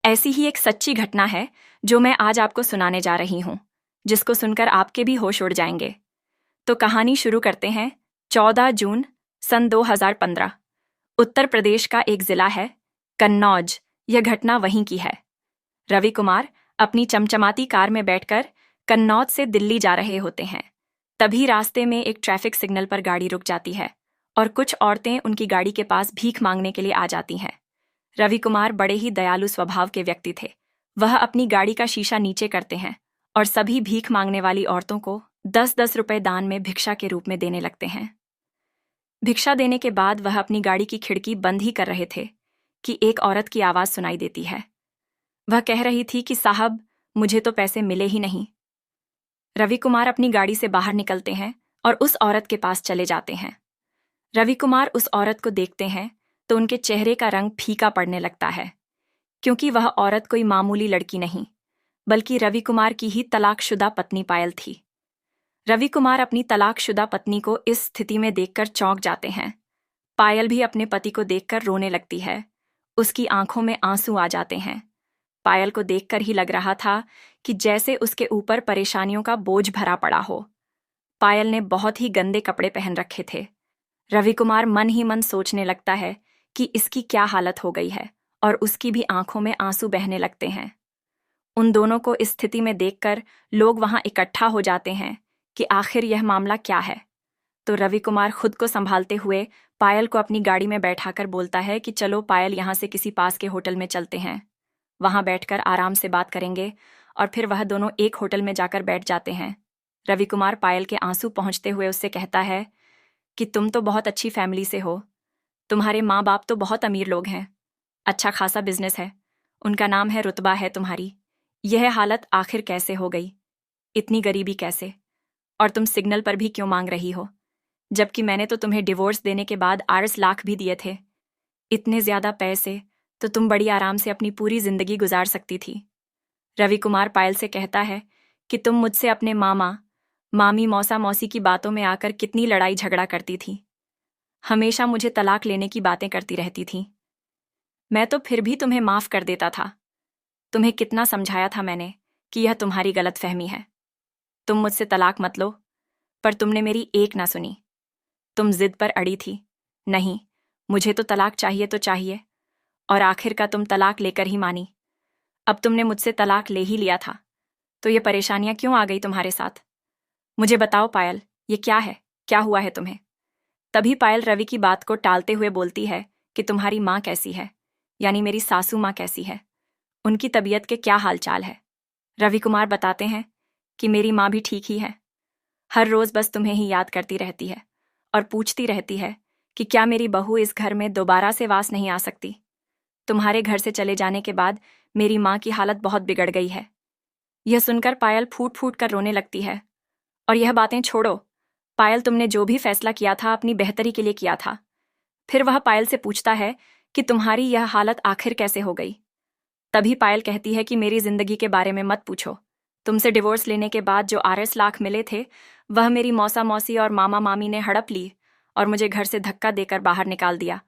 ऐसी ही एक सच्ची घटना है जो मैं आज आपको सुनाने जा रही हूँ, जिसको सुनकर आपके भी होश उड़ जाएंगे। तो कहानी शुरू करते हैं। 14 जून सन 2015। उत्तर प्रदेश का एक जिला है कन्नौज। यह घटना वहीं की है। रवि कुमार अपनी चमचमाती कार में बैठकर कन्नौज से दिल्ली जा रहे होते हैं। तभी रास्ते में एक ट्रैफिक सिग्नल पर गाड़ी रुक जाती है और कुछ औरतें उनकी गाड़ी के पास भीख मांगने के लिए आ जाती हैं। रवि कुमार बड़े ही दयालु स्वभाव के व्यक्ति थे। वह अपनी गाड़ी का शीशा नीचे करते हैं और सभी भीख मांगने वाली औरतों को 10-10 रुपए दान में भिक्षा के रूप में देने लगते हैं। भिक्षा देने के बाद वह अपनी गाड़ी की खिड़की बंद ही कर रहे थे कि एक औरत की आवाज सुनाई देती है। वह कह रही थी कि साहब, मुझे तो पैसे मिले ही नहीं। रवि कुमार अपनी गाड़ी से बाहर निकलते हैं और उस औरत के पास चले जाते हैं। रवि कुमार उस औरत को देखते हैं तो उनके चेहरे का रंग फीका पड़ने लगता है, क्योंकि वह औरत कोई मामूली लड़की नहीं, बल्कि रवि कुमार की ही तलाकशुदा पत्नी पायल थी। रवि कुमार अपनी तलाकशुदा पत्नी को इस स्थिति में देखकर चौंक जाते हैं। पायल भी अपने पति को देखकर रोने लगती है। उसकी आंखों में आंसू आ जाते हैं। पायल को देखकर ही लग रहा था कि जैसे उसके ऊपर परेशानियों का बोझ भरा पड़ा हो। पायल ने बहुत ही गंदे कपड़े पहन रखे थे। रवि कुमार मन ही मन सोचने लगता है कि इसकी क्या हालत हो गई है, और उसकी भी आंखों में आंसू बहने लगते हैं। उन दोनों को इस स्थिति में देखकर लोग वहां इकट्ठा हो जाते हैं कि आखिर यह मामला क्या है। तो रवि कुमार खुद को संभालते हुए पायल को अपनी गाड़ी में बैठाकर बोलता है कि चलो पायल, यहां से किसी पास के होटल में चलते हैं, वहां बैठकर आराम से बात करेंगे। और फिर वह दोनों एक होटल में जाकर बैठ जाते हैं। रवि कुमार पायल के आंसू पहुंचते हुए उससे कहता है कि तुम तो बहुत अच्छी फैमिली से हो, तुम्हारे माँ बाप तो बहुत अमीर लोग हैं, अच्छा खासा बिजनेस है, उनका नाम है, रुतबा है तुम्हारी। यह हालत आखिर कैसे हो गई? इतनी गरीबी कैसे? और तुम सिग्नल पर भी क्यों मांग रही हो, जबकि मैंने तो तुम्हें डिवोर्स देने के बाद 8 लाख भी दिए थे। इतने ज्यादा पैसे तो तुम बड़ी आराम से अपनी पूरी जिंदगी गुजार सकती थी। रवि कुमार पायल से कहता है कि तुम मुझसे अपने मामा, मामी, मौसा, मौसी की बातों में आकर कितनी लड़ाई झगड़ा करती थी। हमेशा मुझे तलाक लेने की बातें करती रहती थी। मैं तो फिर भी तुम्हें माफ कर देता था। तुम्हें कितना समझाया था मैंने कि यह तुम्हारी गलतफहमी है, तुम मुझसे तलाक मत लो, पर तुमने मेरी एक ना सुनी। तुम जिद पर अड़ी थी, नहीं मुझे तो तलाक चाहिए तो चाहिए, और आखिर का तुम तलाक लेकर ही मानी। अब तुमने मुझसे तलाक ले ही लिया था, तो ये परेशानियां क्यों आ गई तुम्हारे साथ? मुझे बताओ पायल, ये क्या है, क्या हुआ है तुम्हें? तभी पायल रवि की बात को टालते हुए बोलती है कि तुम्हारी माँ कैसी है, यानी मेरी सासू माँ कैसी है, उनकी तबीयत के क्या हालचाल है? रवि कुमार बताते हैं कि मेरी माँ भी ठीक ही है, हर रोज बस तुम्हें ही याद करती रहती है और पूछती रहती है कि क्या मेरी बहू इस घर में दोबारा से वास नहीं आ सकती। तुम्हारे घर से चले जाने के बाद मेरी माँ की हालत बहुत बिगड़ गई है। यह सुनकर पायल फूट फूट कर रोने लगती है। और यह बातें छोड़ो पायल, तुमने जो भी फैसला किया था अपनी बेहतरी के लिए किया था। फिर वह पायल से पूछता है कि तुम्हारी यह हालत आखिर कैसे हो गई? तभी पायल कहती है कि मेरी जिंदगी के बारे में मत पूछो। तुमसे डिवोर्स लेने के बाद जो 8 लाख मिले थे, वह मेरी मौसा मौसी और मामा मामी ने हड़प ली और मुझे घर से धक्का देकर बाहर निकाल दिया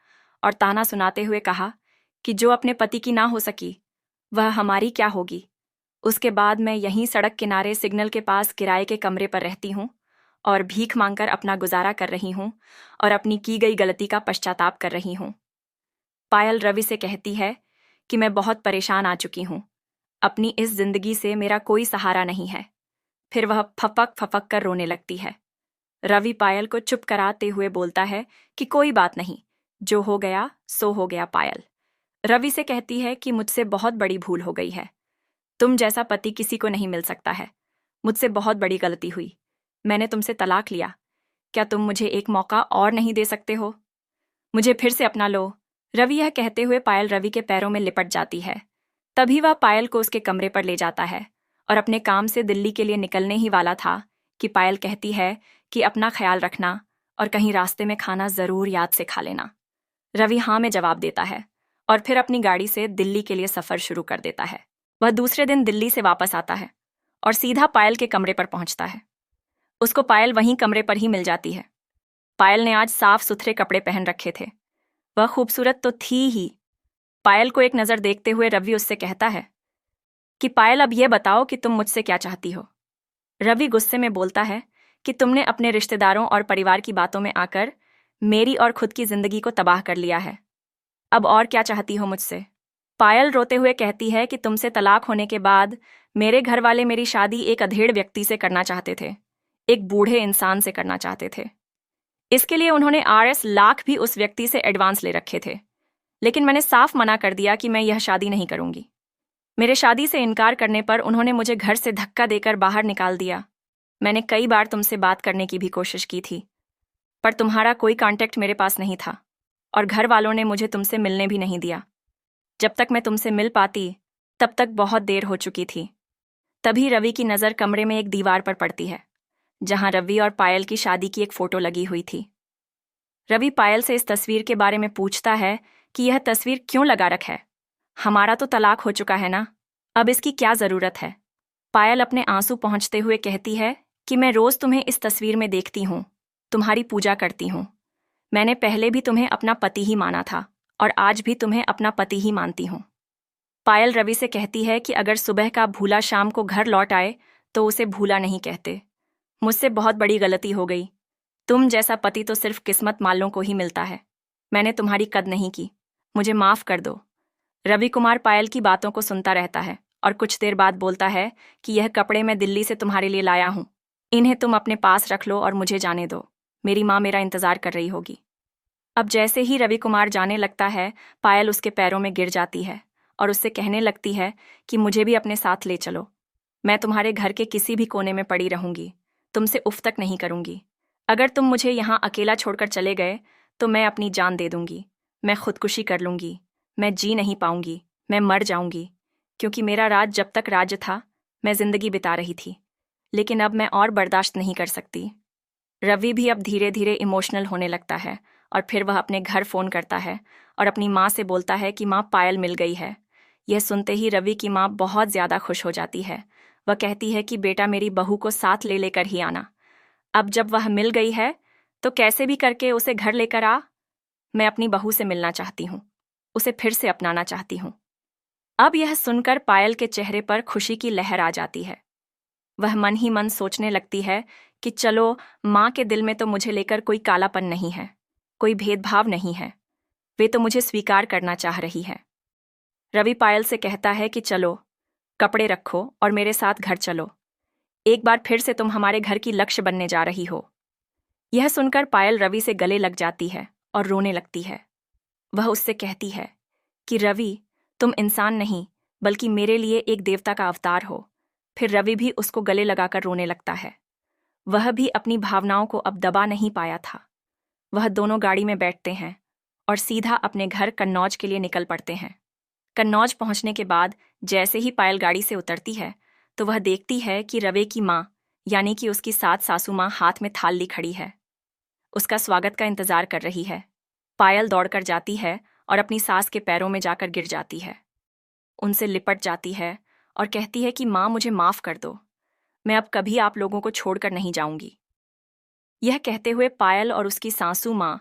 और ताना सुनाते हुए कहा कि जो अपने पति की ना हो सकी, वह हमारी क्या होगी। उसके बाद मैं यहीं सड़क किनारे सिग्नल के पास किराए के कमरे पर रहती हूँ और भीख मांगकर अपना गुजारा कर रही हूँ और अपनी की गई गलती का पश्चाताप कर रही हूँ। पायल रवि से कहती है कि मैं बहुत परेशान आ चुकी हूँ, अपनी इस जिंदगी से मेरा कोई सहारा नहीं है। फिर वह फपक फपक कर रोने लगती है। रवि पायल को चुप कराते हुए बोलता है कि कोई बात नहीं, जो हो गया सो हो गया। पायल रवि से कहती है कि मुझसे बहुत बड़ी भूल हो गई है, तुम जैसा पति किसी को नहीं मिल सकता है, मुझसे बहुत बड़ी गलती हुई, मैंने तुमसे तलाक लिया, क्या तुम मुझे एक मौका और नहीं दे सकते हो? मुझे फिर से अपना लो। रवि यह कहते हुए पायल रवि के पैरों में लिपट जाती है। तभी वह पायल को उसके कमरे पर ले जाता है और अपने काम से दिल्ली के लिए निकलने ही वाला था कि पायल कहती है कि अपना ख्याल रखना और कहीं रास्ते में खाना जरूर याद से खा लेना। रवि हाँ में जवाब देता है और फिर अपनी गाड़ी से दिल्ली के लिए सफर शुरू कर देता है। वह दूसरे दिन दिल्ली से वापस आता है और सीधा पायल के कमरे पर पहुंचता है। उसको पायल वहीं कमरे पर ही मिल जाती है। पायल ने आज साफ सुथरे कपड़े पहन रखे थे, वह खूबसूरत तो थी ही, पायल को एक नज़र देखते हुए रवि उससे कहता है कि पायल, अब ये बताओ कि तुम मुझसे क्या चाहती हो। रवि गुस्से में बोलता है कि तुमने अपने रिश्तेदारों और परिवार की बातों में आकर मेरी और खुद की जिंदगी को तबाह कर लिया है। अब और क्या चाहती हो मुझसे? पायल रोते हुए कहती है कि तुमसे तलाक होने के बाद मेरे घर वाले मेरी शादी एक अधेड़ व्यक्ति से करना चाहते थे, एक बूढ़े इंसान से करना चाहते थे। इसके लिए उन्होंने 8 लाख भी उस व्यक्ति से एडवांस ले रखे थे, लेकिन मैंने साफ मना कर दिया कि मैं यह शादी नहीं करूंगी। मेरे शादी से इनकार करने पर उन्होंने मुझे घर से धक्का देकर बाहर निकाल दिया। मैंने कई बार तुमसे बात करने की भी कोशिश की थी, पर तुम्हारा कोई कांटेक्ट मेरे पास नहीं था और घर वालों ने मुझे तुमसे मिलने भी नहीं दिया। जब तक मैं तुमसे मिल पाती तब तक बहुत देर हो चुकी थी। तभी रवि की नज़र कमरे में एक दीवार पर पड़ती है, जहां रवि और पायल की शादी की एक फोटो लगी हुई थी। रवि पायल से इस तस्वीर के बारे में पूछता है कि यह तस्वीर क्यों लगा रखा है? हमारा तो तलाक हो चुका है ना, अब इसकी क्या ज़रूरत है? पायल अपने आंसू पहुंचते हुए कहती है कि मैं रोज़ तुम्हें इस तस्वीर में देखती हूँ, तुम्हारी पूजा करती हूँ। मैंने पहले भी तुम्हें अपना पति ही माना था और आज भी तुम्हें अपना पति ही मानती हूँ। पायल रवि से कहती है कि अगर सुबह का भूला शाम को घर लौट आए तो उसे भूला नहीं कहते। मुझसे बहुत बड़ी गलती हो गई। तुम जैसा पति तो सिर्फ किस्मत वालों को ही मिलता है। मैंने तुम्हारी कद नहीं की, मुझे माफ़ कर दो। रवि कुमार पायल की बातों को सुनता रहता है और कुछ देर बाद बोलता है कि यह कपड़े मैं दिल्ली से तुम्हारे लिए लाया हूँ, इन्हें तुम अपने पास रख लो और मुझे जाने दो। मेरी माँ मेरा इंतज़ार कर रही होगी। अब जैसे ही रवि कुमार जाने लगता है, पायल उसके पैरों में गिर जाती है और उससे कहने लगती है कि मुझे भी अपने साथ ले चलो। मैं तुम्हारे घर के किसी भी कोने में पड़ी रहूंगी, तुमसे उफ तक नहीं करूंगी। अगर तुम मुझे यहाँ अकेला छोड़कर चले गए तो मैं अपनी जान दे दूंगी, मैं खुदकुशी कर लूंगी, मैं जी नहीं पाऊंगी, मैं मर जाऊंगी। क्योंकि मेरा राज जब तक राज्य था मैं जिंदगी बिता रही थी, लेकिन अब मैं और बर्दाश्त नहीं कर सकती। रवि भी अब धीरे धीरे इमोशनल होने लगता है और फिर वह अपने घर फ़ोन करता है और अपनी माँ से बोलता है कि माँ, पायल मिल गई है। यह सुनते ही रवि की माँ बहुत ज़्यादा खुश हो जाती है। वह कहती है कि बेटा, मेरी बहू को साथ ले लेकर ही आना। अब जब वह मिल गई है तो कैसे भी करके उसे घर लेकर आ। मैं अपनी बहू से मिलना चाहती हूँ, उसे फिर से अपनाना चाहती हूँ। अब यह सुनकर पायल के चेहरे पर खुशी की लहर आ जाती है। वह मन ही मन सोचने लगती है कि चलो, माँ के दिल में तो मुझे लेकर कोई कालापन नहीं है, कोई भेदभाव नहीं है, वे तो मुझे स्वीकार करना चाह रही है। रवि पायल से कहता है कि चलो, कपड़े रखो और मेरे साथ घर चलो। एक बार फिर से तुम हमारे घर की लक्ष्य बनने जा रही हो। यह सुनकर पायल रवि से गले लग जाती है और रोने लगती है। वह उससे कहती है कि रवि, तुम इंसान नहीं बल्कि मेरे लिए एक देवता का अवतार हो। फिर रवि भी उसको गले लगाकर रोने लगता है। वह भी अपनी भावनाओं को अब दबा नहीं पाया था। वह दोनों गाड़ी में बैठते हैं और सीधा अपने घर कन्नौज के लिए निकल पड़ते हैं। कन्नौज पहुंचने के बाद जैसे ही पायल गाड़ी से उतरती है तो वह देखती है कि रवि की माँ यानी कि उसकी सासू माँ हाथ में थाल ली खड़ी है, उसका स्वागत का इंतजार कर रही है। पायल दौड़कर जाती है और अपनी सास के पैरों में जाकर गिर जाती है, उनसे लिपट जाती है और कहती है कि माँ, मुझे माफ़ कर दो, मैं अब कभी आप लोगों को छोड़कर नहीं जाऊंगी। यह कहते हुए पायल और उसकी सासू माँ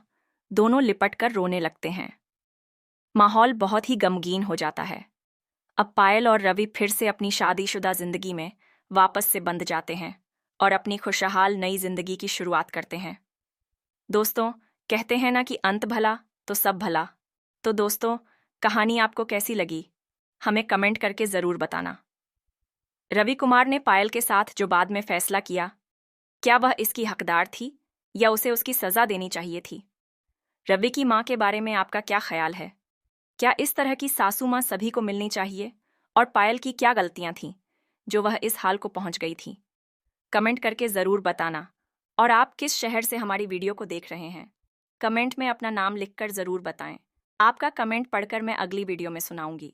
दोनों लिपटकर रोने लगते हैं। माहौल बहुत ही गमगीन हो जाता है। अब पायल और रवि फिर से अपनी शादीशुदा जिंदगी में वापस से बंध जाते हैं और अपनी खुशहाल नई जिंदगी की शुरुआत करते हैं। दोस्तों, कहते हैं ना कि अंत भला तो सब भला। तो दोस्तों, कहानी आपको कैसी लगी हमें कमेंट करके ज़रूर बताना। रवि कुमार ने पायल के साथ जो बाद में फैसला किया, क्या वह इसकी हकदार थी या उसे उसकी सज़ा देनी चाहिए थी? रवि की माँ के बारे में आपका क्या ख्याल है? क्या इस तरह की सासू माँ सभी को मिलनी चाहिए? और पायल की क्या गलतियाँ थीं जो वह इस हाल को पहुँच गई थी? कमेंट करके ज़रूर बताना। और आप किस शहर से हमारी वीडियो को देख रहे हैं, कमेंट में अपना नाम लिखकर ज़रूर बताएं। आपका कमेंट पढ़कर मैं अगली वीडियो में सुनाऊंगी।